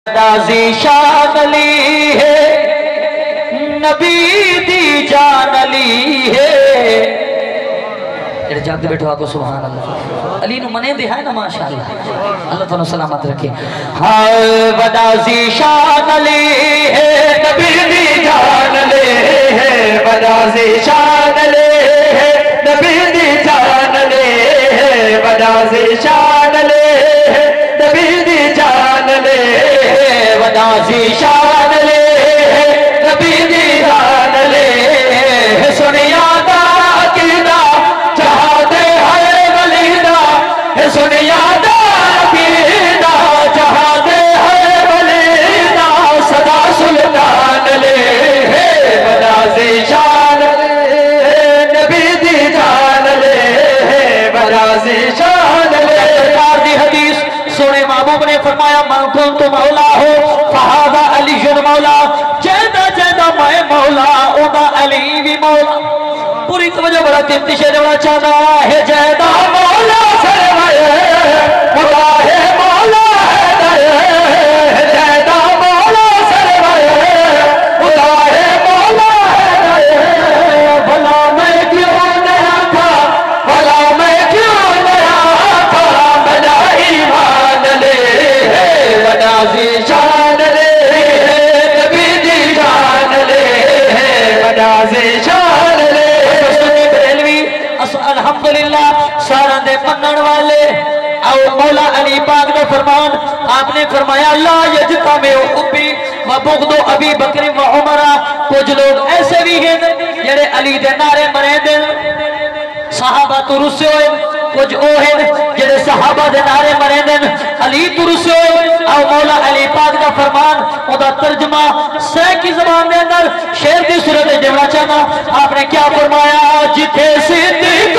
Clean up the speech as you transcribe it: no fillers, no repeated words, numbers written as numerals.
Nazi شان علی ہے نبی دی جان علی ہے جڑے جاگتے بیٹھو آپ سبحان اللہ علی نو منے دے ہے نا ماشاءاللہ اللہ تعالیٰ سلامت رکھے ہاں نازی شان علی ہے نبی دی جان علی ہے نازی شان علی ہے نبی دی جان علی ہے نازی شان علی ہے نبی دی جان علی نازی شان لے نبی دی جان لے سنیا دا عقیدہ چاہتے ہے ولیدہ سنیا دا عقیدہ چاہتے ہے ولیدہ صدا سلطان لے نازی شان لے نبی دی جان لے نازی شان لے دی حدیث سونے محبوب نے فرمایا من کنت مولا ہو فہذا علی مولا جیدہ جیدہ میں مولا اونا علی بھی مولا پوری توجہ بڑا قیمتی شعر بڑا چاہتا ہے جیدہ مولا سرمائے مولا ہے مولا ہے جیدہ مولا سرمائے مولا ہے مولا ہے بھلا میں کیوں نیا تھا بھلا میں کیوں نیا تھا بنا ایمان لے نازی شان لے نبی دی جان لے نازی شان لے سنی بریلوی الحمدللہ سارا دے منن والے او مولا علی پاک نے فرمان آپ نے فرمایا لا یجتمع حبی و بغض ابی بکر و عمر کچھ لوگ ایسے بھی ہیں جڑے علی دے نعرے مرے دے صحابہ تو رسے ہوئے کچھ او ہیں جڑے صحابہ دے نعرے مرے دے علی تو رسے ہوئے او مولا علی پاک کا فرمان او دا ترجمہ سہ کی زبان دے اندر شیر دی صورت جمعہ چاہنا آپ نے کیا فرمایا جتھے صدیق